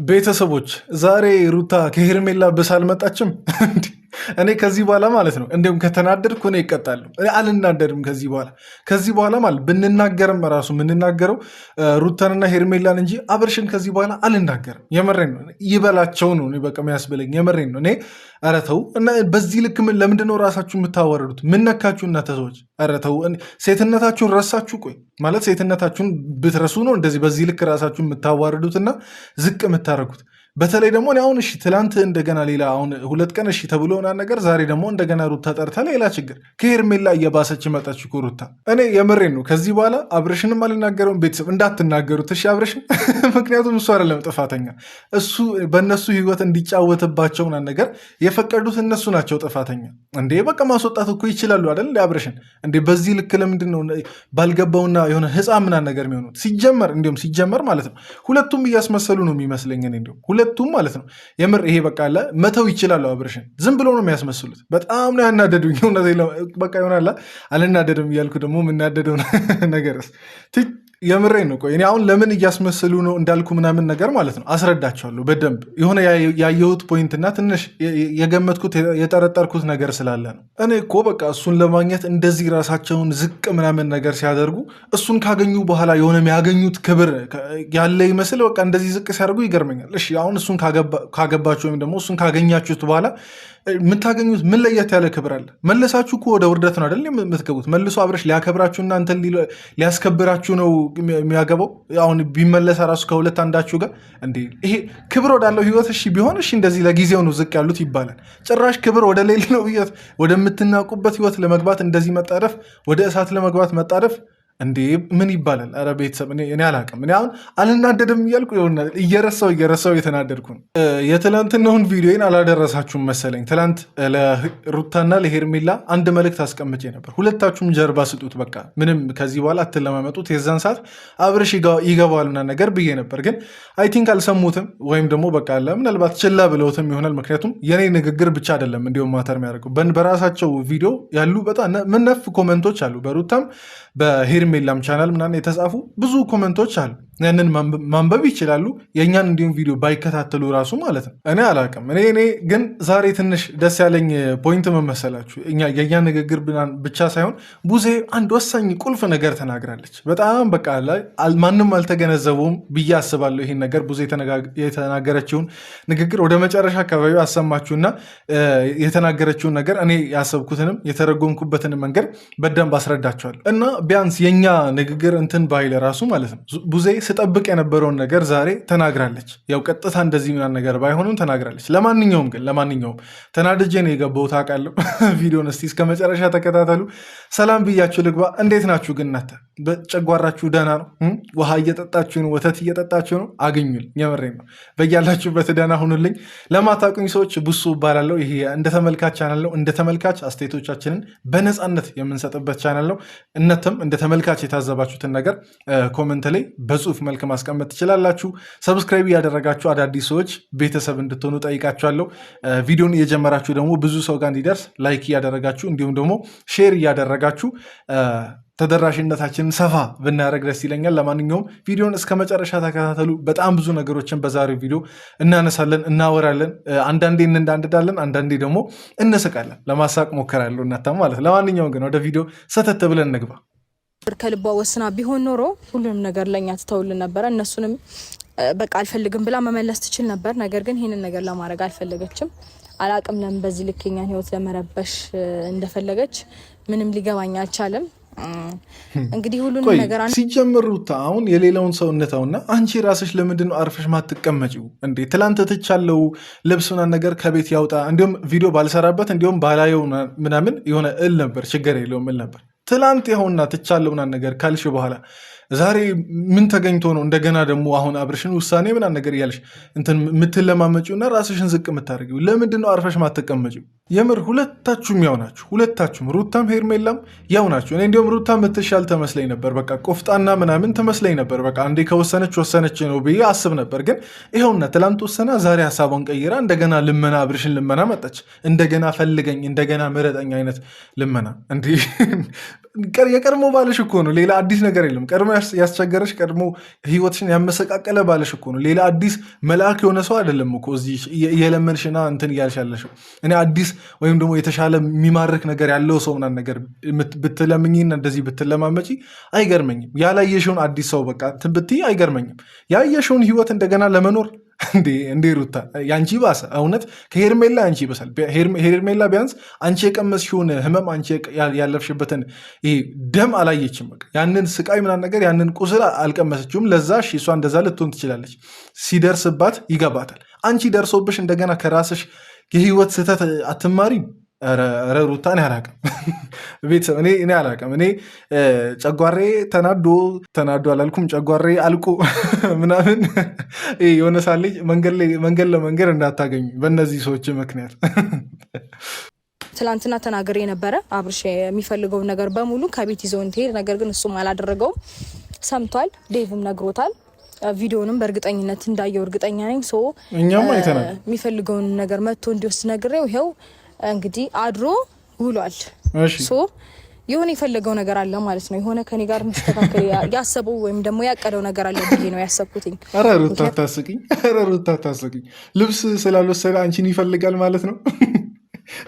ቤተሰቦች ዛሬ ሩታ ከሄርሜላ ብስ አልመጣችም። እኔ ከዚህ በኋላ ማለት ነው እንዲሁም ከተናደድኩ እኔ ይቀጣለሁ። እኔ አልናደድም ከዚህ በኋላ ማለት ብንናገርም ራሱ የምንናገረው ሩታንና ሄርሜላን እንጂ አብርሽን ከዚህ በኋላ አልናገርም። የመሬን ነው ይበላቸው ነው በቃ የሚያስብለኝ። የመሬን ነው። እኔ ኧረ ተው እና በዚህ ልክ ለምንድነው ራሳችሁ የምታዋረዱት? ምን ነካችሁ እናንተ ሰዎች? ኧረ ተው ሴትነታችሁን ረሳችሁ? ቆይ ማለት ሴትነታችሁን ብትረሱ ነው እንደዚህ በዚህ ልክ ራሳችሁ የምታዋርዱትና ዝቅ የምታደርጉት? በተለይ ደግሞ አሁን እሺ ትላንት እንደገና ሌላ አሁን 2 ቀን እሺ ተብሎ ነገር ዛሬ ደግሞ እንደገና ሩታ ጠርታ ሌላ ችግር ከሄርሜላ እየባሰች መጣች እኮ ሩታ። እኔ የምሬን ነው ከዚህ በኋላ አብርሽንም አልናገረውም። ቤተሰብ እንዳትናገሩት እሺ አብርሽን። ምክንያቱም እሱ አይደለም ጥፋተኛ፣ እሱ በእነሱ ህይወት እንዲጫወትባቸው ነገር የፈቀዱት እነሱ ናቸው ጥፋተኛ። እንዴ በቃ ማስወጣት እኮ ይችላሉ አይደል አብርሽን? እንዴ በዚህ ልክ ለምንድን ነው ባልገባውና የሆነ ህፃን ምናምን ነገር የሚሆኑት? ሲጀመር ማለት ነው ሁለቱም እያስመሰሉ ነው የሚመስለኝ። እኔ እንዲሁም ሁለቱም ማለት ነው የምር ይሄ በቃ አለ መተው ይችላሉ አብርሽን። ዝም ብሎ ነው የሚያስመስሉት። በጣም ነው ያናደዱኝ። በቃ ይሆናል አልናደድም እያልኩ ደግሞ የምናደደው ነገርስ የምሬን ነው። ቆይ እኔ አሁን ለምን እያስመስሉ ነው እንዳልኩ ምናምን ነገር ማለት ነው አስረዳቸዋለሁ በደንብ። የሆነ ያየሁት ፖይንትና ትንሽ የገመትኩት የጠረጠርኩት ነገር ስላለ ነው። እኔ እኮ በቃ እሱን ለማግኘት እንደዚህ ራሳቸውን ዝቅ ምናምን ነገር ሲያደርጉ እሱን ካገኙ በኋላ የሆነ የሚያገኙት ክብር ያለ ይመስል በቃ እንደዚህ ዝቅ ሲያደርጉ ይገርመኛል። እሺ አሁን እሱን ካገባችሁ ወይም ደግሞ እሱን ካገኛችሁት በኋላ የምታገኙት ምን ለየት ያለ ክብር አለ? መለሳችሁ እኮ ወደ ውርደት ነው አይደል የምትገቡት። መልሶ አብርሽ ሊያከብራችሁና እንትን ሊያስከብራችሁ ነው የሚያገባው። አሁን ቢመለስ ራሱ ከሁለት አንዳችሁ ጋር እንዴ ይሄ ክብር ወዳለው ህይወት እሺ ቢሆን እሺ እንደዚህ ለጊዜው ነው ዝቅ ያሉት ይባላል። ጭራሽ ክብር ወደ ሌለው ህይወት ወደምትናቁበት ህይወት ለመግባት እንደዚህ መጣደፍ፣ ወደ እሳት ለመግባት መጣደፍ እንዴ ምን ይባላል? ኧረ ቤተሰብ እኔ አላውቅም። እኔ አሁን አልናደድም እያልኩ እየረሳው የተናደድኩ ነው። የትላንትናውን ቪዲዮን አላደረሳችሁም መሰለኝ። ትላንት ለሩታና ለሄርሜላ አንድ መልእክት አስቀምጬ ነበር። ሁለታችሁም ጀርባ ስጡት፣ በቃ ምንም ከዚህ በኋላ አትለማመጡት። የዛን ሰዓት አብርሽ ይገባዋልና ነገር ብዬ ነበር፣ ግን አይ ቲንክ አልሰሙትም፣ ወይም ደግሞ በቃ ምናልባት ችላ ብለውትም ይሆናል። ምክንያቱም የኔ ንግግር ብቻ አይደለም እንዲሁም ማተር የሚያደርገው በራሳቸው ቪዲዮ ያሉ በጣም ምነፍ ኮመንቶች አሉ። በሩታም በሄርሜላም ቻናል ምናምን የተጻፉ ብዙ ኮመንቶች አሉ። ያንን ማንበብ ይችላሉ። የእኛን እንዲሁም ቪዲዮ ባይከታተሉ ራሱ ማለት ነው። እኔ አላውቅም። እኔ ግን ዛሬ ትንሽ ደስ ያለኝ ፖይንት መመሰላችሁ የእኛ ንግግር ብቻ ሳይሆን ቡዜ አንድ ወሳኝ ቁልፍ ነገር ተናግራለች። በጣም በቃ ማንም አልተገነዘበውም ብዬ አስባለሁ። ይህን ነገር ቡዜ የተናገረችውን ንግግር ወደ መጨረሻ አካባቢ አሰማችሁና የተናገረችውን ነገር እኔ ያሰብኩትንም የተረጎምኩበትን መንገድ በደንብ አስረዳችኋለሁ። እና ቢያንስ የእኛ ንግግር እንትን ባይለ ራሱ ማለት ነው ቡዜ ስጠብቅ የነበረውን ነገር ዛሬ ተናግራለች። ያው ቀጥታ እንደዚህ ምናምን ነገር ባይሆኑም ተናግራለች። ለማንኛውም ተናድጄ ነው የገባሁት አውቃለሁ። ቪዲዮን እስቲ እስከ መጨረሻ ተከታተሉ። ሰላም ብያችሁ ልግባ። እንዴት ናችሁ ግን እናንተ? በጨጓራችሁ ደህና ነው? ውሃ እየጠጣችሁ ነው? ወተት እየጠጣችሁ ነው? አግኙልኝ። የምሬን ነው። በያላችሁበት ደህና ሁኑልኝ። ለማታውቁኝ ሰዎች ቡሱ እባላለሁ። ይሄ እንደ ተመልካች ቻናል ነው። እንደ ተመልካች አስተያየቶቻችንን በነፃነት የምንሰጥበት ቻናል ነው። እናንተም እንደ ተመልካች የታዘባችሁትን ነገር ኮመንት ላይ በጽሁፍ መልክ ማስቀመጥ ትችላላችሁ። ሰብስክራይብ እያደረጋችሁ አዳዲስ ሰዎች ቤተሰብ እንድትሆኑ ጠይቃችኋለሁ። ቪዲዮን እየጀመራችሁ ደግሞ ብዙ ሰው ጋር እንዲደርስ ላይክ እያደረጋችሁ እንዲሁም ደግሞ ሼር እያደረጋችሁ ተደራሽነታችንን ሰፋ ብናደርግ ደስ ይለኛል። ለማንኛውም ቪዲዮን እስከ መጨረሻ ተከታተሉ። በጣም ብዙ ነገሮችን በዛሬው ቪዲዮ እናነሳለን፣ እናወራለን። አንዳንዴ እንዳንዳለን፣ አንዳንዴ ደግሞ እንስቃለን። ለማሳቅ ሞከራለሁ እናንተም ማለት። ለማንኛውም ግን ወደ ቪዲዮ ሰተት ብለን እንግባ። ከልቧ ወስና ቢሆን ኖሮ ሁሉንም ነገር ለኛ ትተውልን ነበረ። እነሱንም በቃ አልፈልግም ብላ መመለስ ትችል ነበር። ነገር ግን ይህንን ነገር ለማድረግ አልፈለገችም። አላቅም ለምን በዚህ ልክ የኛን ህይወት ለመረበሽ እንደፈለገች ምንም ሊገባኝ አልቻለም። እንግዲህ ሁሉንም ነገር ሲጀምሩት አሁን የሌላውን ሰው እንተውና አንቺ ራስሽ ለምንድን ነው አርፈሽ ማትቀመጪው እንዴ? ትላንት ትቻለው ልብስና ነገር ከቤት ያውጣ። እንዲሁም ቪዲዮ ባልሰራበት እንዲሁም ባላየው ምናምን የሆነ እል ነበር፣ ችግር የለውም እል ነበር። ትላንት ይኸውና ትቻለው ምናምን ነገር ካልሽ በኋላ ዛሬ ምን ተገኝቶ ነው እንደገና ደግሞ አሁን አብርሽን ውሳኔ ምናምን ነገር እያልሽ እንትን የምትለማመጪውና ራስሽን ዝቅ የምታደርጊው? ለምንድን ነው አርፈሽ ማትቀመጪው? የምር ሁለታችሁም ያው ናችሁ። ሁለታችሁም ሩታም ሄርሜላም ያው ናችሁ። እኔ እንዲሁም ሩታ ምትሻል ተመስለኝ ነበር። በቃ ቆፍጣና ምናምን ትመስለኝ ነበር። በቃ አንዴ ወሰነች ነው ብዬ አስብ ነበር። ግን ይኸውና ትላንት ወሰና ዛሬ ሀሳቧን ቀይራ እንደገና ልመና አብርሽን ልመና መጣች። እንደገና ፈልገኝ፣ እንደገና ምረጠኝ አይነት ልመና። እንዲህ የቀድሞ ባልሽ እኮ ነው፣ ሌላ አዲስ ነገር የለም። ቀድሞ ያስቸገረሽ ቀድሞ ህይወትሽን ያመሰቃቀለ ባለሽ እኮ ነው። ሌላ አዲስ መልአክ የሆነ ሰው አይደለም እኮ እዚህ የለመንሽና እንትን እያልሽ ያለሽው። እኔ አዲስ ወይም ደግሞ የተሻለ የሚማርክ ነገር ያለው ሰው ምናምን ነገር ብትለምኝና እንደዚህ ብትለማመጪ አይገርመኝም። ያላየሽውን አዲስ ሰው በቃ እንትን ብትይ አይገርመኝም። ያየሽውን ህይወት እንደገና ለመኖር እንዴ ሩታ ያንቺ ባሰ። እውነት ከሄርሜላ አንቺ ይበሳል። ሄርሜላ ቢያንስ አንቺ የቀመስሽውን ህመም አንቺ ያለፍሽበትን ይሄ ደም አላየችም። በቃ ያንን ስቃይ ምናምን ነገር ያንን ቁስል አልቀመሰችውም። ለዛ እሷ እንደዛ ልትሆን ትችላለች። ሲደርስባት ይገባታል። አንቺ ደርሶብሽ እንደገና ከራስሽ የህይወት ስህተት አትማሪም። ኧረ ሩታ እኔ አላቅም። ቤተሰብ እኔ አላቅም። እኔ ጨጓሬ ተናዶ አላልኩም፣ ጨጓሬ አልቁ ምናምን የሆነ ሳሌ መንገድ ለመንገድ እንዳታገኙ በእነዚህ ሰዎች ምክንያት። ትላንትና ተናግሬ ነበረ አብርሽ የሚፈልገውን ነገር በሙሉ ከቤት ይዘው እንዲሄድ፣ ነገር ግን እሱም አላደረገውም። ሰምቷል፣ ዴቭም ነግሮታል። ቪዲዮንም በእርግጠኝነት እንዳየው እርግጠኛ ነኝ። እኛም አይተናል። የሚፈልገውን ነገር መጥቶ እንዲወስድ ነግሬው ይኸው እንግዲህ አድሮ ውሏል። የሆነ የፈለገው ነገር አለ ማለት ነው። የሆነ ከኔ ጋር እንዲስተካከል ያሰበው ወይም ደግሞ ያቀደው ነገር አለ ብዬ ነው ያሰብኩትኝ። ኧረ ሩታ አታስቂኝ። ልብስ ስላልወሰደ አንቺን ይፈልጋል ማለት ነው።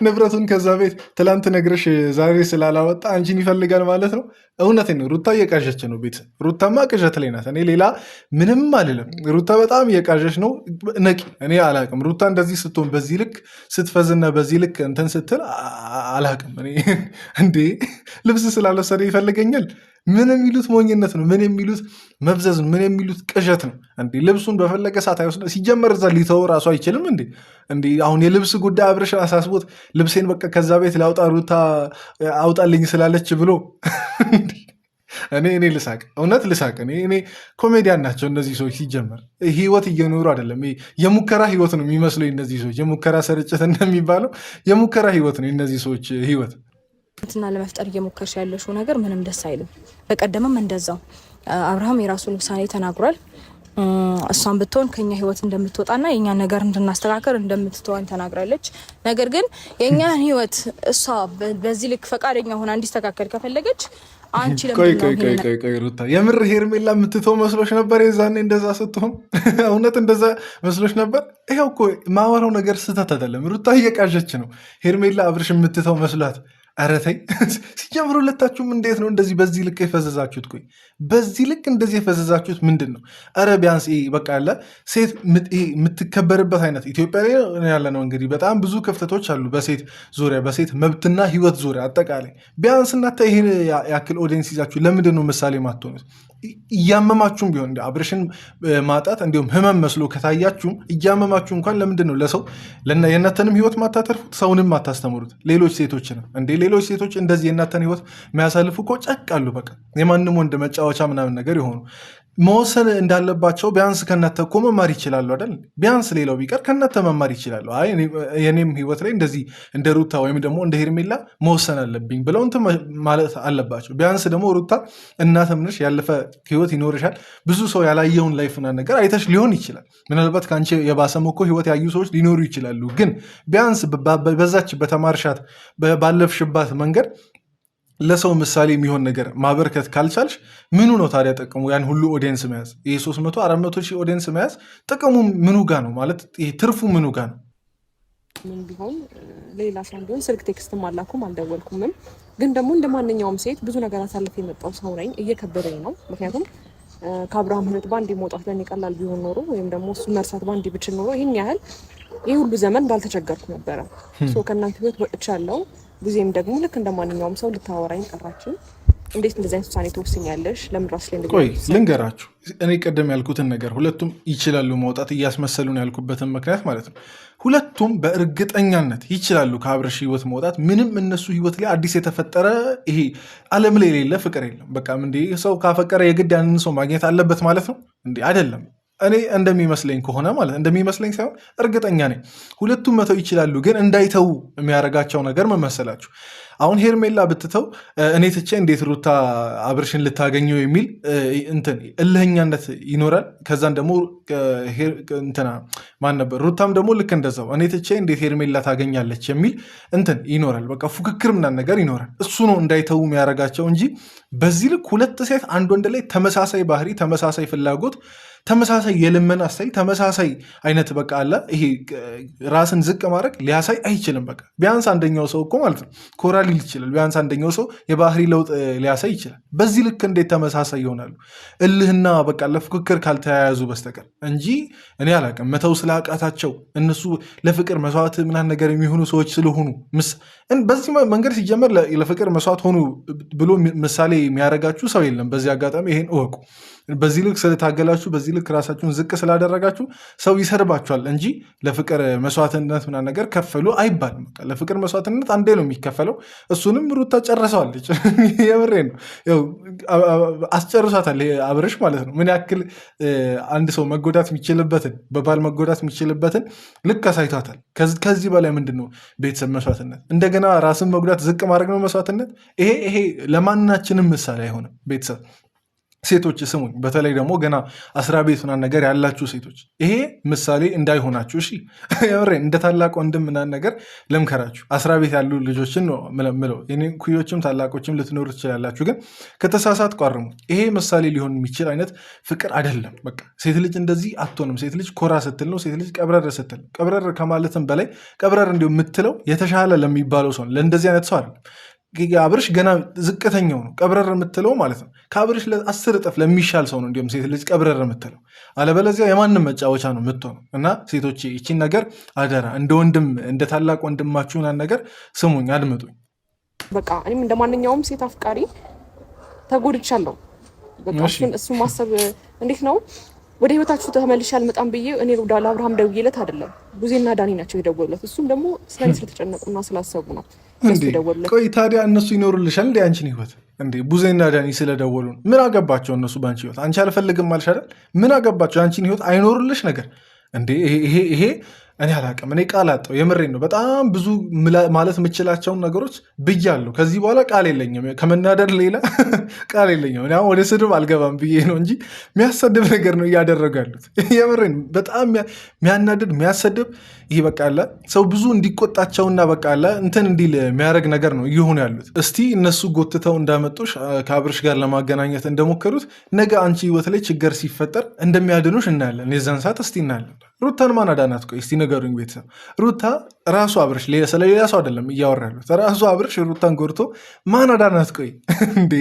ንብረቱን ከዛ ቤት ትላንት ነግረሽ ዛሬ ስላላወጣ አንቺን ይፈልጋል ማለት ነው። እውነቴን ነው። ሩታ እየቃዠች ነው። ቤተሰብ ሩታማ ቅዠት ላይ ናት። እኔ ሌላ ምንም አልልም። ሩታ በጣም እየቃዠች ነው። ነቂ። እኔ አላቅም። ሩታ እንደዚህ ስትሆን በዚህ ልክ ስትፈዝና በዚህ ልክ እንትን ስትል አላቅም። እኔ እንዴ ልብስ ስላልወሰደ ይፈልገኛል? ምን የሚሉት ሞኝነት ነው? ምን የሚሉት መብዘዝ ነው? ምን የሚሉት ቅዠት ነው? እንዴ ልብሱን በፈለገ ሰዓት አይወስድ። ሲጀመር እዛ ሊተው ራሱ አይችልም እንዴ? እንዴ አሁን የልብስ ጉዳይ አብርሽን አሳስቦት ልብሴን በቃ ከዛ ቤት ላውጣ ሩታ አውጣልኝ ስላለች ብሎ እኔ ልሳቅ፣ እውነት ልሳቅ። እኔ ኮሜዲያን ናቸው እነዚህ ሰዎች። ሲጀመር ህይወት እየኖሩ አይደለም። የሙከራ ህይወት ነው የሚመስለው እነዚህ ሰዎች። የሙከራ ስርጭት እንደሚባለው የሙከራ ህይወት ነው እነዚህ ሰዎች ህይወት። እንትና ለመፍጠር እየሞከርሽ ያለሽው ነገር ምንም ደስ አይልም። በቀደምም እንደዛው አብርሃም የራሱን ውሳኔ ተናግሯል። እሷን ብትሆን ከኛ ህይወት እንደምትወጣና የኛ ነገር እንድናስተካከል እንደምትተወን ተናግራለች። ነገር ግን የኛን ህይወት እሷ በዚህ ልክ ፈቃደኛ ሆና እንዲስተካከል ከፈለገች አንቺ ቆይ ሩታ የምር ሄርሜላ የምትተው መስሎሽ ነበር? የዛኔ እንደዛ ስትሆን እውነት እንደዛ መስሎሽ ነበር? ይኸው እኮ ማወራው ነገር ስህተት አይደለም። ሩታ እየቃዠች ነው። ሄርሜላ አብርሽ የምትተው መስሏት። ኧረ ተይ ሲጀምሩ ሁለታችሁም እንዴት ነው እንደዚህ በዚህ ልክ የፈዘዛችሁት? ቆይ በዚህ ልክ እንደዚህ የፈዘዛችሁት ምንድን ነው? ኧረ ቢያንስ በቃ ያለ ሴት የምትከበርበት አይነት ኢትዮጵያ ላይ ያለ ነው። እንግዲህ በጣም ብዙ ክፍተቶች አሉ በሴት ዙሪያ፣ በሴት መብትና ህይወት ዙሪያ አጠቃላይ። ቢያንስ እናንተ ይህን ያክል ኦዲየንስ ይዛችሁ ለምንድን ነው ምሳሌ ማትሆኑት? እያመማችሁም ቢሆን አብርሽን ማጣት እንዲሁም ህመም መስሎ ከታያችሁም እያመማችሁ እንኳን ለምንድን ነው ለሰው የእናንተንም ህይወት ማታተርፉት? ሰውንም ማታስተምሩት? ሌሎች ሴቶችንም እንዴ ሌሎች ሴቶች እንደዚህ የእናንተን ህይወት የሚያሳልፉ እኮ ጨቃሉ። በቃ የማንም ወንድ መጫወቻ ምናምን ነገር የሆኑ መወሰን እንዳለባቸው ቢያንስ ከእናንተ እኮ መማር ይችላሉ አይደል? ቢያንስ ሌላው ቢቀር ከእናንተ መማር ይችላሉ። አይ የኔም ህይወት ላይ እንደዚህ እንደ ሩታ ወይም ደግሞ እንደ ሄርሜላ መወሰን አለብኝ ብለው እንትን ማለት አለባቸው። ቢያንስ ደግሞ ሩታ እናትም ነሽ፣ ያለፈ ህይወት ይኖርሻል። ብዙ ሰው ያላየውን ላይፍና ነገር አይተሽ ሊሆን ይችላል። ምናልባት ከአንቺ የባሰም እኮ ህይወት ያዩ ሰዎች ሊኖሩ ይችላሉ። ግን ቢያንስ በዛች በተማርሻት ባለፍሽባት መንገድ ለሰው ምሳሌ የሚሆን ነገር ማበርከት ካልቻልሽ ምኑ ነው ታዲያ ጥቅሙ? ያን ሁሉ ኦዲየንስ መያዝ፣ ይህ 300-400 ሺህ ኦዲየንስ መያዝ ጥቅሙ ምኑ ጋ ነው? ማለት ይሄ ትርፉ ምኑ ጋ ነው? ምን ቢሆን ሌላ ሰው ቢሆን ስልክ ቴክስትም አላኩም አልደወልኩምም። ግን ደግሞ እንደ ማንኛውም ሴት ብዙ ነገር አሳልፍ የመጣው ሰው ነኝ። እየከበደኝ ነው። ምክንያቱም ከአብርሃም ህይወት ባንዴ መውጣት ለኔ ቀላል ቢሆን ኖሮ ወይም ደግሞ እሱ መርሳት ባንዴ ብችል ኖሮ ይህን ያህል ይህ ሁሉ ዘመን ባልተቸገርኩ ነበረ። ከእናንተ ህይወት ወጥቻለሁ። ጊዜም ደግሞ ልክ እንደ ማንኛውም ሰው ልታወራኝ ጠራችን። እንዴት እንደዚህ አይነት ውሳኔ ትወስኛለሽ? ለምን ራስ ላይ ቆይ ልንገራችሁ። እኔ ቀደም ያልኩትን ነገር ሁለቱም ይችላሉ መውጣት እያስመሰሉ ነው ያልኩበትን ምክንያት ማለት ነው። ሁለቱም በእርግጠኛነት ይችላሉ ከአብርሽ ህይወት መውጣት። ምንም እነሱ ህይወት ላይ አዲስ የተፈጠረ ይሄ ዓለም ላይ የሌለ ፍቅር የለም። በቃ እንዴ ሰው ካፈቀረ የግድ ያንን ሰው ማግኘት አለበት ማለት ነው እንዴ? አይደለም። እኔ እንደሚመስለኝ ከሆነ ማለት እንደሚመስለኝ ሳይሆን እርግጠኛ ነኝ ሁለቱም መተው ይችላሉ። ግን እንዳይተው የሚያደርጋቸው ነገር ምን መሰላችሁ? አሁን ሄርሜላ ብትተው እኔ ትቼ እንዴት ሩታ አብርሽን ልታገኘው የሚል እንትን እልህኛነት ይኖራል። ከዛን ደግሞ እንትና ማን ነበር ሩታም ደግሞ ልክ እንደዛው እኔ ትቼ እንዴት ሄርሜላ ታገኛለች የሚል እንትን ይኖራል። በቃ ፉክክር ምናምን ነገር ይኖራል። እሱ ነው እንዳይተው የሚያደርጋቸው እንጂ በዚህ ልክ ሁለት ሴት አንድ ወንድ ላይ ተመሳሳይ ባህሪ፣ ተመሳሳይ ፍላጎት፣ ተመሳሳይ የልመና አስተያየት፣ ተመሳሳይ አይነት በቃ አለ ይሄ ራስን ዝቅ ማድረግ ሊያሳይ አይችልም። በቃ ቢያንስ አንደኛው ሰው እኮ ማለት ነው ኮራ ሊል ይችላል። ቢያንስ አንደኛው ሰው የባህሪ ለውጥ ሊያሳይ ይችላል። በዚህ ልክ እንዴት ተመሳሳይ ይሆናሉ? እልህና በቃ ለፉክክር ካልተያያዙ በስተቀር እንጂ እኔ አላውቅም። መተው ስላቃታቸው እነሱ ለፍቅር መስዋዕት ምናምን ነገር የሚሆኑ ሰዎች ስለሆኑ በዚህ መንገድ ሲጀመር ለፍቅር መስዋዕት ሆኑ ብሎ ምሳሌ የሚያደርጋችሁ ሰው የለም። በዚህ አጋጣሚ ይሄን እወቁ። በዚህ ልክ ስለታገላችሁ፣ በዚህ ልክ ራሳችሁን ዝቅ ስላደረጋችሁ ሰው ይሰድባችኋል እንጂ ለፍቅር መስዋዕትነት ምናምን ነገር ከፈሉ አይባልም። ለፍቅር መስዋዕትነት አንዴ ነው የሚከፈለው። እሱንም ሩታ ጨርሰዋለች። የምሬ ነው። አስጨርሷታል አብርሽ ማለት ነው። ምን ያክል አንድ ሰው መጎዳት የሚችልበትን በባል መጎዳት የሚችልበትን ልክ አሳይቷታል። ከዚህ በላይ ምንድን ነው ቤተሰብ መስዋዕትነት? እንደገና ራስን መጉዳት ዝቅ ማድረግ ነው መስዋዕትነት? ይሄ ለማናችንም ምሳሌ አይሆንም። ቤተሰብ ሴቶች ስሙኝ፣ በተለይ ደግሞ ገና 10 ቤት ምናምን ነገር ያላችሁ ሴቶች ይሄ ምሳሌ እንዳይሆናችሁ እሺ። እንደ ታላቅ ወንድም ምናምን ነገር ልምከራችሁ። 10 ቤት ያሉ ልጆችን ነው ምለው። ኩዮችም ታላቆችም ልትኖሩ ትችላላችሁ፣ ግን ከተሳሳት ቋርሙ። ይሄ ምሳሌ ሊሆን የሚችል አይነት ፍቅር አይደለም። በቃ ሴት ልጅ እንደዚህ አትሆንም። ሴት ልጅ ኮራ ስትል ነው። ሴት ልጅ ቀብረር ስትል፣ ቀብረር ከማለትም በላይ ቀብረር እንዲሁ የምትለው የተሻለ ለሚባለው ሰው ለእንደዚህ አይነት ሰው አይደለም። አብርሽ ገና ዝቅተኛው ነው ቀብረር የምትለው ማለት ነው። ከአብርሽ ለ10 እጥፍ ለሚሻል ሰው ነው እንዲሁም ሴት ልጅ ቀብረር የምትለው። አለበለዚያ የማንም መጫወቻ ነው የምትሆነው። እና ሴቶች ይቺን ነገር አደራ እንደ ወንድም እንደ ታላቅ ወንድማችሁን ነገር ስሙኝ፣ አድምጡኝ። በቃ እኔም እንደ ማንኛውም ሴት አፍቃሪ ተጎድቻለሁ። በቃ እሱ ማሰብ እንዴት ነው ወደ ህይወታችሁ ተመልሼ አልመጣም ብዬ እኔ ወደ አብርሃም ደውዬለት አይደለም፣ ቡዜና ዳኒ ናቸው የደወሉለት። እሱም ደግሞ ስለኔ ስለተጨነቁና ስላሰቡ ነው የደወሉለት። ቆይ ታዲያ እነሱ ይኖሩልሻል እንዴ አንቺን ህይወት? እንዴ ቡዜና ዳኒ ስለደወሉ ምን አገባቸው እነሱ ባንቺ ህይወት? አንቺ አልፈልግም አልሽ አይደል? ምን አገባቸው? አንቺን ህይወት አይኖሩልሽ ነገር እንዴ? ይሄ እኔ አላቅም። እኔ ቃል አጣሁ። የምሬን ነው። በጣም ብዙ ማለት የምችላቸውን ነገሮች ብያለሁ። ከዚህ በኋላ ቃል የለኝም። ከመናደድ ሌላ ቃል የለኝም። እኔ ወደ ስድብ አልገባም ብዬ ነው እንጂ የሚያሰድብ ነገር ነው እያደረጉ ያሉት። የምሬን በጣም የሚያናድድ የሚያሰድብ ይህ በቃ አለ ሰው ብዙ እንዲቆጣቸውና በቃ አለ እንትን እንዲል የሚያደርግ ነገር ነው እየሆኑ ያሉት። እስቲ እነሱ ጎትተው እንዳመጡሽ ከአብርሽ ጋር ለማገናኘት እንደሞከሩት ነገ አንቺ ህይወት ላይ ችግር ሲፈጠር እንደሚያድኑሽ እናያለን። የዛን ሰዓት እስቲ እናያለን። ሩታን ማን አዳናት? ቆይ እስቲ ነገሩኝ ቤተሰብ። ሩታ ራሱ አብርሽ ስለሌላ ሰው አይደለም እያወራ ያሉት። ራሱ አብርሽ ሩታን ጎድቶ ማን አዳናት? ቆይ እንዴ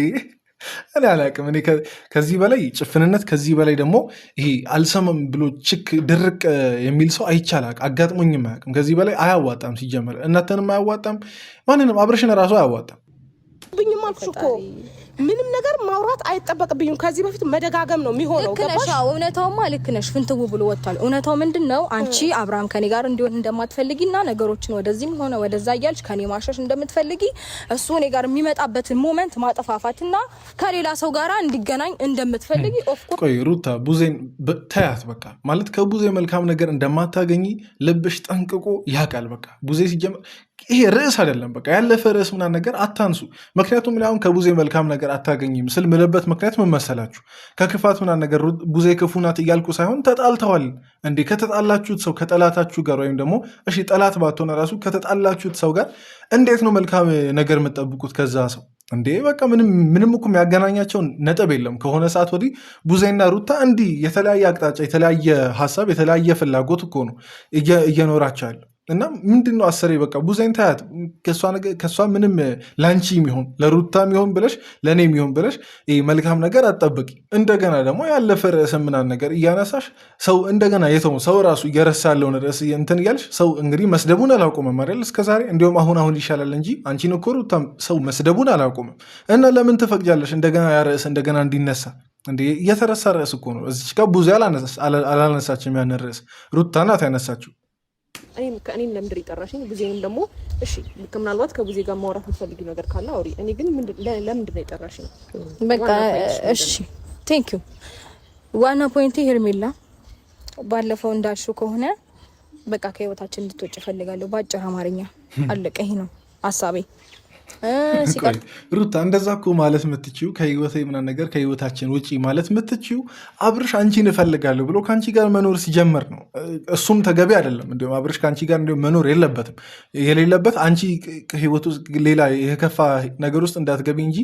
እኔ አላቅም። እኔ ከዚህ በላይ ጭፍንነት፣ ከዚህ በላይ ደግሞ ይሄ አልሰማም ብሎ ችክ ድርቅ የሚል ሰው አይቻል አጋጥሞኝም አያውቅም። ከዚህ በላይ አያዋጣም። ሲጀመር እናንተንም አያዋጣም፣ ማንንም አብርሽን ራሱ አያዋጣም። ብኝም አልኩሽ እኮ ምንም ነገር ማውራት አይጠበቅብኝም። ከዚህ በፊት መደጋገም ነው የሚሆነው። ገባሽ? እውነታውማ ልክ ነሽ። ፍንትው ብሎ ወጥቷል። እውነታው ምንድን ነው? አንቺ አብርሃም ከኔ ጋር እንዲሆን እንደማትፈልጊና ነገሮችን ወደዚህም ሆነ ወደዛ እያልሽ ከኔ ማሸሽ እንደምትፈልጊ፣ እሱ እኔ ጋር የሚመጣበትን ሞመንት ማጠፋፋትና ከሌላ ሰው ጋር እንዲገናኝ እንደምትፈልጊ ኦፍኮርስ። ቆይ ሩታ ቡዜን ተያት በቃ። ማለት ከቡዜ መልካም ነገር እንደማታገኝ ልብሽ ጠንቅቆ ያውቃል። በቃ ቡዜ ሲጀምር ይሄ ርዕስ አይደለም። በቃ ያለፈ ርዕስ ምናምን ነገር አታንሱ። ምክንያቱም አሁን ከቡዜ መልካም ነገር አታገኝም ስል ምልበት ምክንያት ምን መሰላችሁ? ከክፋት ምናምን ነገር ቡዜ ክፉ ናት እያልኩ ሳይሆን ተጣልተዋል እንዴ። ከተጣላችሁት ሰው ከጠላታችሁ ጋር ወይም ደግሞ እሺ ጠላት ባትሆነ ራሱ ከተጣላችሁት ሰው ጋር እንዴት ነው መልካም ነገር የምጠብቁት ከዛ ሰው እንዴ? በቃ ምንም እኮ የሚያገናኛቸውን ነጥብ የለም። ከሆነ ሰዓት ወዲህ ቡዜና ሩታ እንዲህ የተለያየ አቅጣጫ፣ የተለያየ ሀሳብ፣ የተለያየ ፍላጎት እኮ ነው እየኖራቸው ያለው። እና ምንድነው አሰሬ በቃ ቡዜን ታያት። ከእሷ ምንም ላንቺ የሚሆን ለሩታ የሚሆን ብለሽ ለእኔ የሚሆን ብለሽ መልካም ነገር አትጠብቂ። እንደገና ደግሞ ያለፈ ርዕስ ምናምን ነገር እያነሳሽ ሰው እንደገና የተውን ሰው ራሱ እየረሳ ያለውን ርዕስ እንትን እያልሽ ሰው እንግዲህ መስደቡን አላቆመም አይደል እስከዛሬ። እንዲሁም አሁን ይሻላል እንጂ አንቺን እኮ ሩታ ሰው መስደቡን አላቆመም። እና ለምን ትፈቅጃለሽ እንደገና ያ ርዕስ እንደገና እንዲነሳ? እንዴ እየተረሳ ርዕስ እኮ ነው። እዚች ጋር ቡዜ አላነሳችም። ያን ርዕስ ሩታ ናት ያነሳችው። እኔም ለምንድን የጠራሽኝ? ቡዜንም ደግሞ እሺ ምናልባት ከቡዜ ጋር ማውራት የምትፈልጊው ነገር ካለ አውሪ። እኔ ግን ለምንድን ነው የጠራሽኝ? በቃ እሺ ቴንክ ዩ። ዋና ፖይንት ሄርሜላ፣ ባለፈው እንዳልሽው ከሆነ በቃ ከህይወታችን እንድትወጪ እፈልጋለሁ። በአጭር አማርኛ አለቀ። ይሄ ነው ሀሳቤ። ሩታ እንደዛ እኮ ማለት የምትችይው ከህይወቴ ምናምን ነገር ከህይወታችን ውጪ ማለት የምትችይው አብርሽ አንቺን እፈልጋለሁ ብሎ ከአንቺ ጋር መኖር ሲጀምር ነው። እሱም ተገቢ አይደለም። እንዲሁም አብርሽ ከአንቺ ጋር እንዲሁም መኖር የለበትም። የሌለበት አንቺ ህይወት ውስጥ ሌላ የከፋ ነገር ውስጥ እንዳትገቢ እንጂ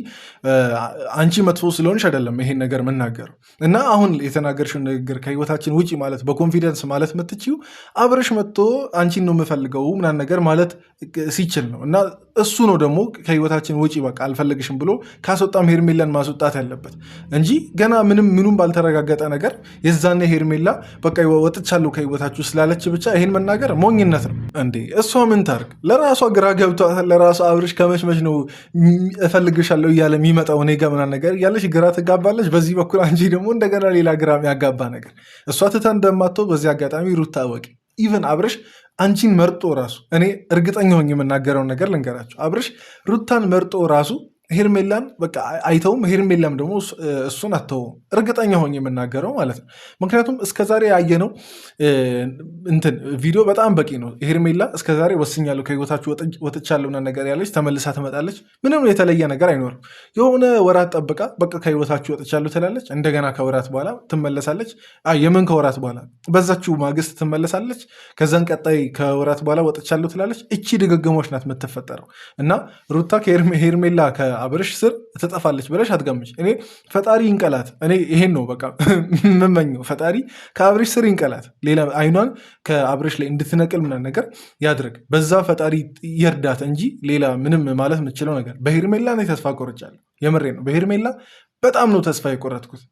አንቺ መጥፎ ስለሆንሽ አይደለም ይሄን ነገር የምናገረው። እና አሁን የተናገርሽው ንግግር ከህይወታችን ውጪ ማለት በኮንፊደንስ ማለት የምትችይው አብርሽ መጥቶ አንቺን ነው የምፈልገው ምናምን ነገር ማለት ሲችል ነው። እና እሱ ነው ደግሞ ከህይወታችን ውጪ በቃ አልፈልግሽም ብሎ ካስወጣም ሄርሜላን ማስወጣት ያለበት እንጂ ገና ምኑም ባልተረጋገጠ ነገር የዛኔ ሄርሜላ በቃ ወጥቻለሁ ከህይወታችሁ ስላለች ብቻ ይሄን መናገር ሞኝነት ነው እንዴ። እሷ ምን ታርግ? ለራሷ ግራ ገብቷታል። ለራሷ አብርሽ ከመችመች ነው እፈልግሻለሁ እያለ የሚመጣው እኔ ጋር ምናምን ነገር እያለች ግራ ትጋባለች። በዚህ በኩል አንቺ ደግሞ እንደገና ሌላ ግራ ያጋባ ነገር እሷ ትታ እንደማትተው በዚህ አጋጣሚ ሩታ አወቂ። ኢቨን አብርሽ አንቺን መርጦ ራሱ እኔ እርግጠኛ ሆኜ የምናገረውን ነገር ልንገራቸው። አብርሽ ሩታን መርጦ ራሱ ሄርሜላን በቃ አይተውም፣ ሄርሜላም ደግሞ እሱን አተውም። እርግጠኛ ሆኜ የምናገረው ማለት ነው። ምክንያቱም እስከዛሬ ያየነው እንትን ቪዲዮ በጣም በቂ ነው። ሄርሜላ እስከዛሬ ወስኛለሁ ከህይወታችሁ ወጥቻለሁ ነገር ያለች ተመልሳ ትመጣለች። ምንም የተለየ ነገር አይኖርም። የሆነ ወራት ጠብቃ በቃ ከህይወታችሁ ወጥቻለሁ ትላለች። እንደገና ከወራት በኋላ ትመለሳለች። የምን ከወራት በኋላ በዛችው ማግስት ትመለሳለች። ከዛን ቀጣይ ከወራት በኋላ ወጥቻለሁ ትላለች። እቺ ድግግሞች ናት የምትፈጠረው እና ሩታ ከሄርሜላ አብርሽ ስር ትጠፋለች ብለሽ አትገምች። እኔ ፈጣሪ ይንቀላት። እኔ ይሄን ነው በቃ የምመኘው። ፈጣሪ ከአብርሽ ስር ይንቀላት። ሌላ አይኗን ከአብርሽ ላይ እንድትነቅል ምናምን ነገር ያድርግ። በዛ ፈጣሪ ይርዳት እንጂ ሌላ ምንም ማለት የምችለው ነገር በሄርሜላ ላይ ተስፋ ቆርጫለሁ። የምሬ ነው። በሄርሜላ በጣም ነው ተስፋ የቆረጥኩት።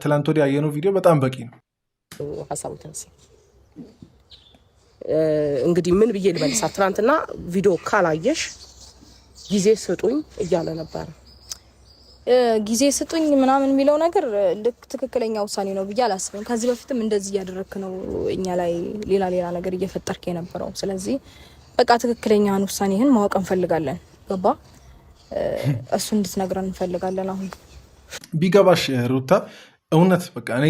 ትላንት ወዲያ ያየነው ቪዲዮ በጣም በቂ ነው። ሀሳቡ ተነሳ። እንግዲህ ምን ብዬ ልመልሳት? ትናንትና ቪዲዮ ካላየሽ ጊዜ ስጡኝ እያለ ነበር። ጊዜ ስጡኝ ምናምን የሚለው ነገር ልክ ትክክለኛ ውሳኔ ነው ብዬ አላስብም። ከዚህ በፊትም እንደዚህ እያደረክ ነው እኛ ላይ ሌላ ነገር እየፈጠርክ የነበረው። ስለዚህ በቃ ትክክለኛን ውሳኔህን ማወቅ እንፈልጋለን። ገባ? እሱ እንድትነግረን እንፈልጋለን። አሁን ቢገባሽ ሩታ እውነት በቃ እኔ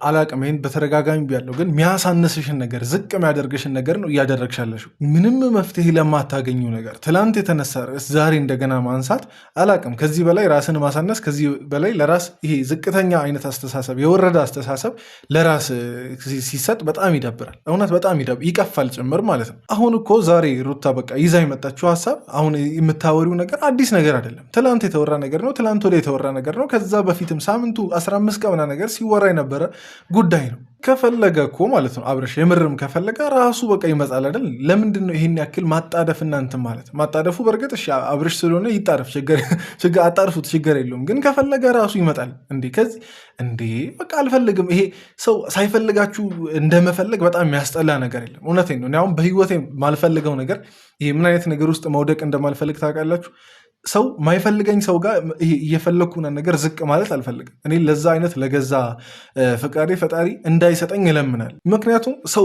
አላቅም። ይሄን በተደጋጋሚ ቢያለው ግን የሚያሳንስሽን ነገር ዝቅ የሚያደርግሽን ነገር ነው እያደረግሻለሽው። ምንም መፍትሄ ለማታገኙ ነገር ትላንት የተነሳ ርዕስ ዛሬ እንደገና ማንሳት አላቅም። ከዚህ በላይ ራስን ማሳነስ፣ ከዚህ በላይ ለራስ ይሄ ዝቅተኛ አይነት አስተሳሰብ፣ የወረደ አስተሳሰብ ለራስ ሲሰጥ በጣም ይደብራል። እውነት በጣም ይቀፋል ጭምር ማለት ነው። አሁን እኮ ዛሬ ሩታ በቃ ይዛ የመጣችው ሀሳብ አሁን የምታወሪው ነገር አዲስ ነገር አይደለም። ትላንት የተወራ ነገር ነው። ትላንት ወደ የተወራ ነገር ነው። ከዛ በፊትም ሳምንቱ 15 ቀና ነገር ሲወራ የነበረ ጉዳይ ነው። ከፈለገ እኮ ማለት ነው አብርሽ የምርም ከፈለገ ራሱ በቃ ይመጣል አይደል? ለምንድን ነው ይሄን ያክል ማጣደፍ? እናንተ ማለት ማጣደፉ በእርግጥ እሺ አብርሽ ስለሆነ ይጣደፍ፣ ችግር አጣርፉት፣ ችግር የለውም። ግን ከፈለገ ራሱ ይመጣል እንዴ? ከዚህ እንዴ በቃ አልፈልግም። ይሄ ሰው ሳይፈልጋችሁ እንደመፈለግ በጣም የሚያስጠላ ነገር የለም። እውነቴን ነው። እኔ አሁን በህይወቴ ማልፈልገው ነገር ይሄ ምን አይነት ነገር ውስጥ መውደቅ እንደማልፈልግ ታውቃላችሁ? ሰው ማይፈልገኝ ሰው ጋር እየፈለግኩና ነገር ዝቅ ማለት አልፈልግም። እኔ ለዛ አይነት ለገዛ ፈቃዴ ፈጣሪ እንዳይሰጠኝ ይለምናል። ምክንያቱም ሰው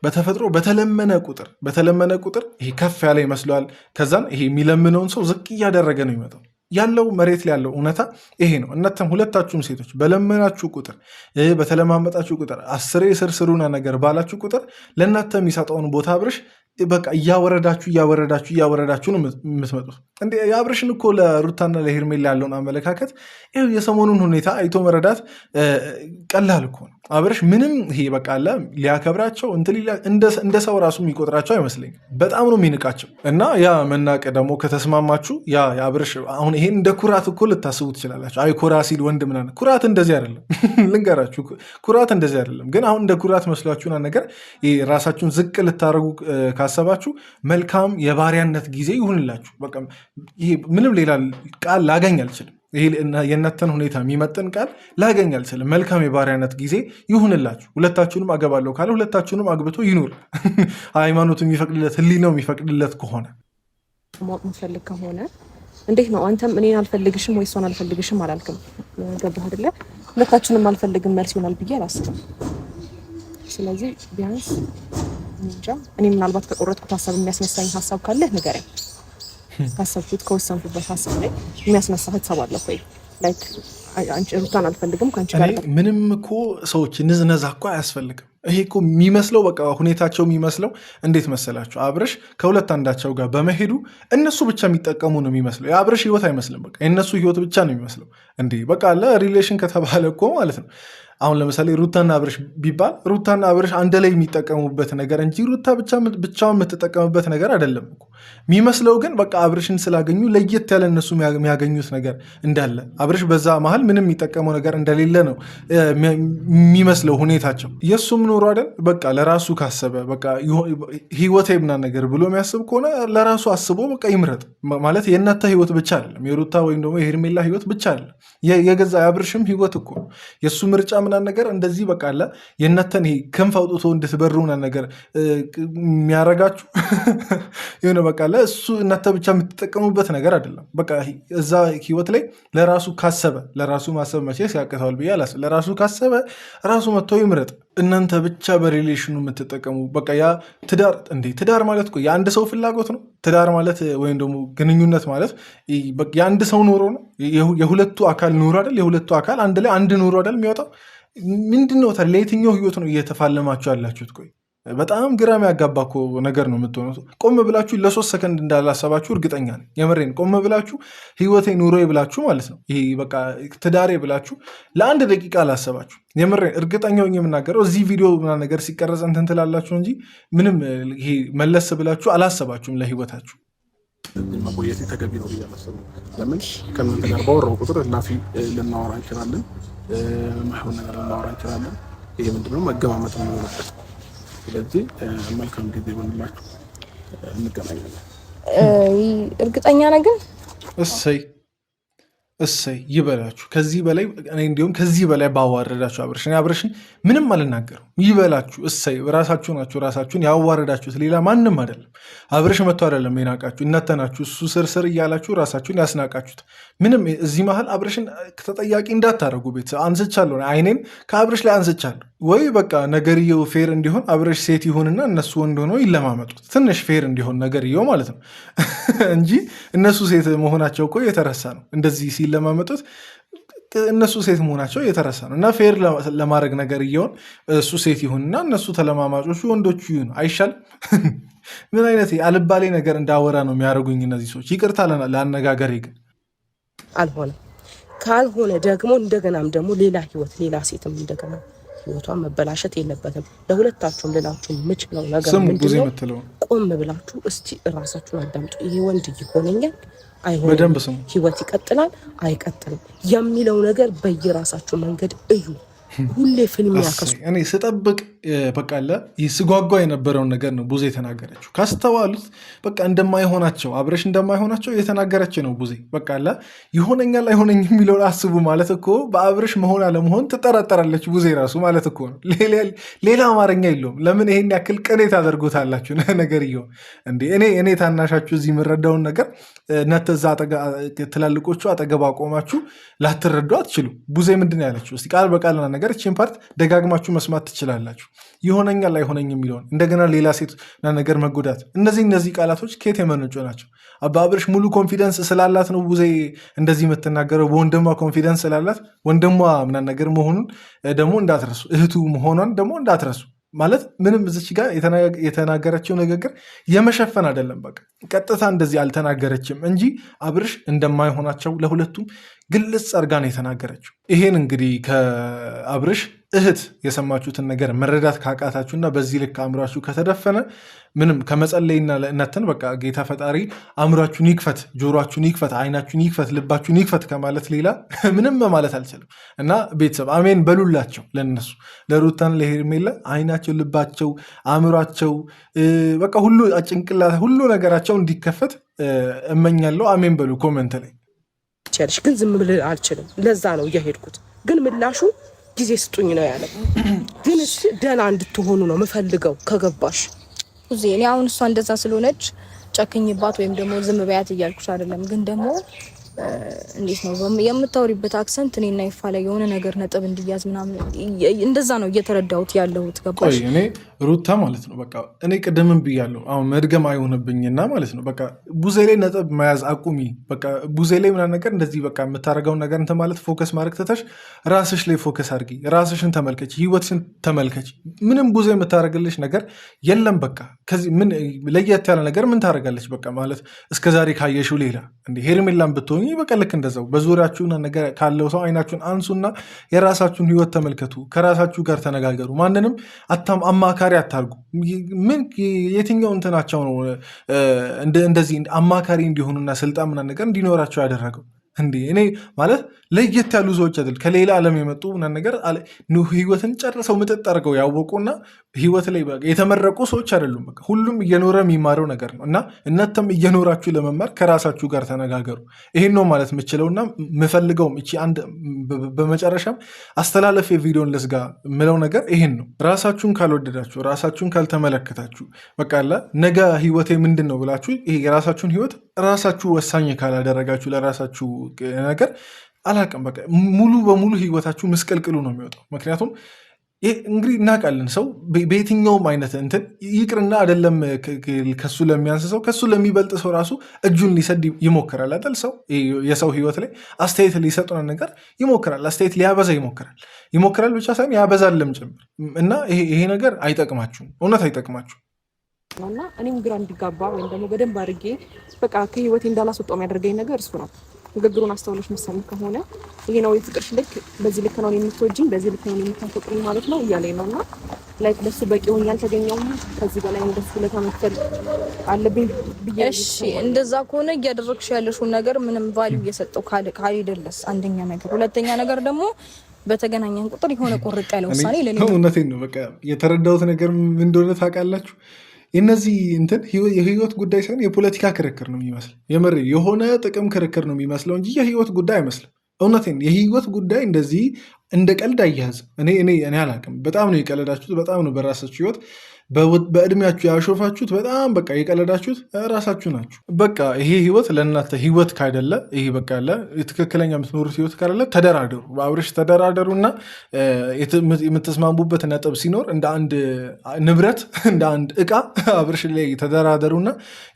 በተፈጥሮ በተለመነ ቁጥር ይሄ ከፍ ያለ ይመስለዋል። ከዛን ይሄ የሚለምነውን ሰው ዝቅ እያደረገ ነው ይመጣው። ያለው መሬት ላይ ያለው እውነታ ይሄ ነው። እናንተም ሁለታችሁም ሴቶች በለመናችሁ ቁጥር በተለማመጣችሁ ቁጥር 10 ስርስሩና ነገር ባላችሁ ቁጥር ለእናንተ የሚሰጠውን ቦታ አብርሽ በቃ እያወረዳችሁ ነው የምትመጡት። እንደ የአብርሽን እኮ ለሩታና ለሄርሜላ ያለውን አመለካከት የሰሞኑን ሁኔታ አይቶ መረዳት ቀላል እኮ ነው። አብርሽ ምንም ይሄ በቃ አለ ሊያከብራቸው እንደ ሰው ራሱ የሚቆጥራቸው አይመስለኝም። በጣም ነው የሚንቃቸው። እና ያ መናቅ ደግሞ ከተስማማችሁ ያ የአብርሽ አሁን ይሄን እንደ ኩራት እኮ ልታስቡ ትችላላችሁ። አይ ኩራ ሲል ወንድ ምናምን ኩራት እንደዚህ አይደለም። ልንገራችሁ ኩራት እንደዚህ አይደለም። ግን አሁን እንደ ኩራት መስሏችሁና ነገር ራሳችሁን ዝቅ ልታደርጉ ካሰባችሁ መልካም የባሪያነት ጊዜ ይሁንላችሁ። በቃ ይሄ ምንም ሌላ ቃል ላገኝ አልችልም። ይሄ የእናንተን ሁኔታ የሚመጥን ቃል ላገኝ አልችልም። መልካም የባሪያነት ጊዜ ይሁንላችሁ። ሁለታችሁንም አገባለሁ ካለ ሁለታችሁንም አግብቶ ይኑር። ሃይማኖቱ የሚፈቅድለት ህሊናው የሚፈቅድለት ከሆነ ማወቅ የምትፈልግ ከሆነ እንዴት ነው? አንተም እኔን አልፈልግሽም ወይ እሷን አልፈልግሽም አላልክም። ገባህ አይደለ? ሁለታችሁንም አልፈልግም መልስ ይሆናል ብዬ አላስብም። ስለዚህ ቢያንስ እንጃ እኔ ምናልባት ከቆረጥኩት ሀሳብ የሚያስነሳኝ ሀሳብ ካለ ንገረኝ። ካሰብኩት ከወሰንኩበት ሀሳብ ላይ የሚያስነሳ ሀሳብ አለ ወይ? ላይክ አንቺ ሩታን አልፈልግም ካንቺ ጋር ምንም እኮ ሰዎች ንዝነዛ እኮ አያስፈልግም። ይሄ እኮ የሚመስለው በቃ ሁኔታቸው የሚመስለው እንዴት መሰላችሁ? አብርሽ ከሁለት አንዳቸው ጋር በመሄዱ እነሱ ብቻ የሚጠቀሙ ነው የሚመስለው። የአብርሽ ህይወት አይመስልም። በቃ የእነሱ ህይወት ብቻ ነው የሚመስለው። እንዴ በቃ ሪሌሽን ከተባለ እኮ ማለት ነው አሁን ለምሳሌ ሩታና አብርሽ ቢባል ሩታና አብርሽ አንድ ላይ የሚጠቀሙበት ነገር እንጂ ሩታ ብቻውን የምትጠቀምበት ነገር አይደለም እኮ የሚመስለው። ግን በቃ አብርሽን ስላገኙ ለየት ያለ እነሱ የሚያገኙት ነገር እንዳለ አብርሽ በዛ መሀል ምንም የሚጠቀመው ነገር እንደሌለ ነው የሚመስለው ሁኔታቸው። የእሱም ኑሮ አይደል በቃ ለራሱ ካሰበ በቃ ህይወቴ ምናምን ነገር ብሎ የሚያስብ ከሆነ ለራሱ አስቦ በቃ ይምረጥ። ማለት የእናንተ ህይወት ብቻ አይደለም፣ የሩታ ወይም ደግሞ የሄርሜላ ህይወት ብቻ አይደለም፣ የገዛ የአብርሽም ህይወት እኮ ነው። የእሱ ምርጫ ምናምን ነገር እንደዚህ በቃ አለ የእናንተን ክንፍ አውጥቶ እንድትበሩ ምናምን ነገር የሚያረጋችሁ የሆነ በቃ አለ እሱ እናንተ ብቻ የምትጠቀሙበት ነገር አይደለም። በቃ እዛ ህይወት ላይ ለራሱ ካሰበ ለራሱ ማሰብ መቼ ሲያቅተዋል ብዬ አላስብም። ለራሱ ካሰበ ራሱ መጥቶ ይምረጥ። እናንተ ብቻ በሪሌሽኑ የምትጠቀሙ በቃ ያ ትዳር እንዴ ትዳር ማለት እኮ የአንድ ሰው ፍላጎት ነው። ትዳር ማለት ወይም ደግሞ ግንኙነት ማለት የአንድ ሰው ኑሮ ነው። የሁለቱ አካል ኑሮ አይደል? የሁለቱ አካል አንድ ላይ አንድ ኑሮ አይደል የሚወጣው? ምንድን ነው ታዲያ? ለየትኛው ህይወት ነው እየተፋለማችሁ ያላችሁት? ቆይ በጣም ግራም ያጋባ እኮ ነገር ነው የምትሆኑት። ቆም ብላችሁ ለ3 ሰከንድ እንዳላሰባችሁ እርግጠኛ ነኝ። የምሬን ቆም ብላችሁ ህይወቴ ኑሮዬ ብላችሁ ማለት ነው ይሄ በቃ ትዳሬ ብላችሁ ለአንድ ደቂቃ አላሰባችሁ። የምሬን እርግጠኛ ሆኜ የምናገረው እዚህ ቪዲዮ ምናምን ነገር ሲቀረጽ እንትን ትላላችሁ እንጂ ምንም ይሄ መለስ ብላችሁ አላሰባችሁም ለህይወታችሁ። መቆየት ተገቢ ነው ብዬ አላሰብም። ለምን ከእናንተ ጋር ባወራው ቁጥር እላፊ ልናወራ እንችላለን፣ ማይሆን ነገር ልናወራ እንችላለን። ይሄ ምንድነው መገማመጥ ነው የሚሆንበት። ስለዚህ መልካም ጊዜ ይሆንላችሁ፣ እንገናኛለን። እርግጠኛ ነህ ግን? እሰይ ይበላችሁ። ከዚህ በላይ እኔ እንዲሁም ከዚህ በላይ ባዋረዳችሁ አብርሽን ምንም አልናገርም። ይበላችሁ። እሰይ ራሳችሁ ናችሁ ራሳችሁን ያዋረዳችሁት፣ ሌላ ማንም አይደለም። አብርሽ መጥቶ አይደለም የናቃችሁ፣ እናንተ ናችሁ እሱ ስርስር እያላችሁ ራሳችሁን ያስናቃችሁት። ምንም እዚህ መሀል አብርሽን ተጠያቂ እንዳታደርጉ። ቤተሰብ አንስቻለሁ፣ አይኔን ከአብርሽ ላይ አንስቻለሁ። ወይ በቃ ነገርየው ፌር እንዲሆን አብርሽ ሴት ይሁንና እነሱ ወንድ ሆነው ይለማመጡት፣ ትንሽ ፌር እንዲሆን ነገርየው ማለት ነው እንጂ እነሱ ሴት መሆናቸው እኮ የተረሳ ነው። እንደዚህ ሲለማመጡት እነሱ ሴት መሆናቸው የተረሳ ነው። እና ፌር ለማድረግ ነገርየውን እሱ ሴት ይሁንና እነሱ ተለማማጮቹ ወንዶቹ ይሁኑ አይሻልም? ምን አይነት አልባሌ ነገር እንዳወራ ነው የሚያደርጉኝ እነዚህ ሰዎች። ይቅርታ ለአነጋገሬ ግን አልሆነ። ካልሆነ ደግሞ እንደገናም ደግሞ ሌላ ህይወት ሌላ ሴትም እንደገና ህይወቷን መበላሸት የለበትም። ለሁለታችሁም ልላችሁ የምችለው ነገር ምንድነው? ቆም ብላችሁ እስቲ እራሳችሁን አዳምጡ። ይሄ ወንድ ይሆነኛል አይሆንም፣ ህይወት ይቀጥላል አይቀጥልም የሚለው ነገር በየራሳችሁ መንገድ እዩ። ሁሌ ፊልም ያከሱ እኔ ስጠብቅ በቃ ስጓጓ የነበረውን ነገር ነው ቡዜ የተናገረችው። ካስተዋሉት በቃ እንደማይሆናቸው አብርሽ እንደማይሆናቸው የተናገረች ነው ቡዜ። በቃ ይሆነኛል አይሆነኝ የሚለውን አስቡ ማለት እኮ በአብርሽ መሆን አለመሆን ትጠራጠራለች ቡዜ ራሱ ማለት እኮ ነው። ሌላ አማርኛ የለውም። ለምን ይሄን ያክል ቅኔ ታደርጉታላችሁ? ነገር እየው እንዴ እኔ ታናሻችሁ እዚህ የምረዳውን ነገር ነተዛ ትላልቆቹ አጠገብ አቆማችሁ ላትረዱ አትችሉ። ቡዜ ምንድን ያለችው እስቲ ቃል በቃል ነገር እቺን ፓርት ደጋግማችሁ መስማት ትችላላችሁ። ይሆነኛል አይሆነኝ የሚለውን እንደገና ሌላ ሴት ነገር መጎዳት፣ እነዚህ ቃላቶች ከየት የመነጩ ናቸው? በአብርሽ ሙሉ ኮንፊደንስ ስላላት ነው ቡዜ እንደዚህ የምትናገረው። በወንድሟ ኮንፊደንስ ስላላት ወንድሟ ምናምን ነገር መሆኑን ደግሞ እንዳትረሱ፣ እህቱ መሆኗን ደግሞ እንዳትረሱ። ማለት ምንም እዚች ጋር የተናገረችው ንግግር የመሸፈን አይደለም። በቃ ቀጥታ እንደዚህ አልተናገረችም እንጂ አብርሽ እንደማይሆናቸው ለሁለቱም ግልጽ አድርጋ ነው የተናገረችው። ይሄን እንግዲህ ከአብርሽ እህት የሰማችሁትን ነገር መረዳት ካቃታችሁና በዚህ ልክ አእምሯችሁ ከተደፈነ ምንም ከመጸለይና ለእናንተን በቃ ጌታ ፈጣሪ አእምሯችሁን ይክፈት፣ ጆሮአችሁን ይክፈት፣ አይናችሁን ይክፈት፣ ልባችሁን ይክፈት ከማለት ሌላ ምንም ማለት አልችልም። እና ቤተሰብ አሜን በሉላቸው። ለነሱ ለሩታን ለሄርሜላ አይናቸው፣ ልባቸው፣ አእምሯቸው በቃ ሁሉ ጭንቅላት ሁሉ ነገራቸው እንዲከፈት እመኛለሁ። አሜን በሉ ኮመንት ላይ ቸርሽ። ግን ዝም ብለህ አልችልም። ለዛ ነው እየሄድኩት። ግን ምላሹ ጊዜ ስጡኝ ነው ያለ። ግን እሺ ደህና እንድትሆኑ ነው የምፈልገው ከገባሽ እኔ አሁን እሷ እንደዛ ስለሆነች ጨክኝባት ወይም ደግሞ ዝም በያት እያልኩሽ አይደለም። ግን ደግሞ እንዴት ነው የምታወሪበት አክሰንት እኔና ይፋ ላይ የሆነ ነገር ነጥብ እንዲያዝ ምናምን እንደዛ ነው እየተረዳሁት ያለሁት። ገባሽ? እኔ ሩታ ማለት ነው በቃ እኔ ቅድምም ብያለሁ፣ አሁን መድገም አይሆንብኝና ማለት ነው በቃ ቡዜ ላይ ነጥብ መያዝ አቁሚ። በቃ ቡዜ ላይ ምናምን ነገር እንደዚህ በቃ የምታደርገውን ነገር እንትን ማለት ፎከስ ማድረግ ትተሽ ራስሽ ላይ ፎከስ አድርጊ። ራስሽን ተመልከች፣ ህይወትሽን ተመልከች። ምንም ቡዜ የምታደርግልሽ ነገር የለም። በቃ ከዚህ ምን ለየት ያለ ነገር ምን ታደርጋለች? በቃ ማለት እስከዛሬ ካየሽው ሌላ እንደ ሄርሜላን ብትሆኚ በቃ ልክ እንደዛው በዙሪያችሁ ነገር ካለው ሰው አይናችሁን አንሱና የራሳችሁን ህይወት ተመልከቱ። ከራሳችሁ ጋር ተነጋገሩ። ማንንም አማካሪ አታርጉ። ምን የትኛው እንትናቸው ነው እንደዚህ አማካሪ እንዲሆኑና ስልጣን ምናምን ነገር እንዲኖራቸው ያደረገው? እንዴ እኔ ማለት ለየት ያሉ ሰዎች አይደል ከሌላ ዓለም የመጡ ምናምን ነገር ህይወትን ጨርሰው ምጥጥ አድርገው ያወቁና ህይወት ላይ የተመረቁ ሰዎች አይደሉም። በቃ ሁሉም እየኖረ የሚማረው ነገር ነው እና እናንተም እየኖራችሁ ለመማር ከራሳችሁ ጋር ተነጋገሩ። ይሄን ነው ማለት የምችለውና የምፈልገውም እቺ አንድ በመጨረሻም አስተላለፍ የቪዲዮን ልዝጋ ምለው ነገር ይሄን ነው። ራሳችሁን ካልወደዳችሁ፣ ራሳችሁን ካልተመለከታችሁ፣ በቃ ነገ ህይወቴ ምንድን ነው ብላችሁ ይሄ የራሳችሁን ህይወት ራሳችሁ ወሳኝ ካላደረጋችሁ ለራሳችሁ ነገር አላቅም በቃ ሙሉ በሙሉ ህይወታችሁ ምስቅልቅሉ ነው የሚወጣው። ምክንያቱም እንግዲህ እናውቃለን ሰው በየትኛውም አይነት እንትን ይቅርና አይደለም ከሱ ለሚያንስ ሰው ከሱ ለሚበልጥ ሰው ራሱ እጁን ሊሰድ ይሞክራል አይደል? ሰው የሰው ህይወት ላይ አስተያየት ሊሰጡን ነገር ይሞክራል፣ አስተያየት ሊያበዛ ይሞክራል ብቻ ሳይሆን ያበዛልም ጭምር እና ይሄ ነገር አይጠቅማችሁም፣ እውነት አይጠቅማችሁም። እና እኔም ግራ እንዲጋባ ወይም ደግሞ በደንብ አድርጌ በቃ ከህይወቴ እንዳላስወጣው የሚያደርገኝ ነገር እሱ ነው። ንግግሩን አስተውለሽ መሰል ከሆነ ይሄ ነው የፍቅርሽ ልክ፣ በዚህ ልክ ነው የምትወጂኝ፣ በዚህ ልክ ነው የምታፈቅሪኝ ማለት ነው እያለኝ ነው። እና ላይክ ለሱ በቂ ሆኜ አልተገኘሁም። ከዚህ በላይ እንደሱ ለተመከል አለብኝ ብዬ እሺ፣ እንደዛ ከሆነ እያደረግሽ ያለሽውን ነገር ምንም ቫልዩ እየሰጠው ካልሄደለስ አንደኛ ነገር፣ ሁለተኛ ነገር ደግሞ በተገናኘን ቁጥር የሆነ ቁርጥ ያለ ውሳኔ ለኔ እውነቴን ነው። በቃ የተረዳሁት ነገር ምን እንደሆነ ታውቃላችሁ? የነዚህ እንትን የህይወት ጉዳይ ሳይሆን የፖለቲካ ክርክር ነው የሚመስል። የምር የሆነ ጥቅም ክርክር ነው የሚመስለው እንጂ የህይወት ጉዳይ አይመስልም። እውነቴን የህይወት ጉዳይ እንደዚህ እንደ ቀልድ አያያዝም። እኔ አላውቅም። በጣም ነው የቀለዳችሁት። በጣም ነው በራሳችሁ ህይወት በእድሜያችሁ ያሾፋችሁት። በጣም በቃ የቀለዳችሁት ራሳችሁ ናችሁ። በቃ ይሄ ህይወት ለእናንተ ህይወት ካይደለ ይሄ በቃ ትክክለኛ የምትኖሩት ህይወት ካይደለ ተደራደሩ፣ በአብረሽ ተደራደሩ እና የምትስማሙበት ነጥብ ሲኖር እንደ አንድ ንብረት እንደ አንድ እቃ አብረሽ ላይ ተደራደሩና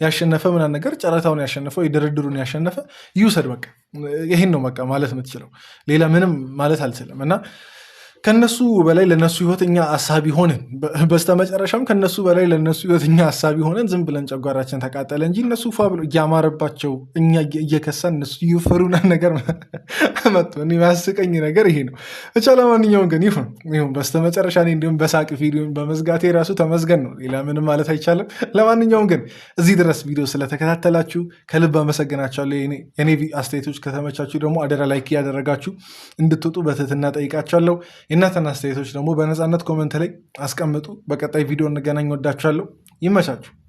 ያሸነፈ ምናምን ነገር ጨረታውን ያሸነፈው የድርድሩን ያሸነፈ ይውሰድ። በቃ ይሄን ነው በቃ ማለት የምትችለው፣ ሌላ ምንም ማለት አልችልም። እና ከነሱ በላይ ለነሱ ህይወት እኛ አሳቢ ሆነን በስተመጨረሻም ከነሱ በላይ ለነሱ ህይወት እኛ አሳቢ ሆነን ዝም ብለን ጨጓራችን ተቃጠለ እንጂ እነሱ ፏ ብሎ እያማረባቸው እኛ እየከሳን እነሱ እየፈሩና ነገር መጡ። የሚያስቀኝ ነገር ይሄ ነው። ብቻ ለማንኛውም ግን ይሁን በስተመጨረሻ እኔ እንዲሁም በሳቅ ቪዲዮን በመዝጋቴ ራሱ ተመስገን ነው፣ ሌላ ምንም ማለት አይቻልም። ለማንኛውም ግን እዚህ ድረስ ቪዲዮ ስለተከታተላችሁ ከልብ አመሰግናችኋለሁ። የኔ አስተያየቶች ከተመቻችሁ ደግሞ አደራ ላይክ እያደረጋችሁ እንድትወጡ በትህትና ጠይቃችኋለሁ። የእናንተን አስተያየቶች ደግሞ በነፃነት ኮመንት ላይ አስቀምጡ። በቀጣይ ቪዲዮ እንገናኝ። ወዳችኋለሁ። ይመቻችሁ።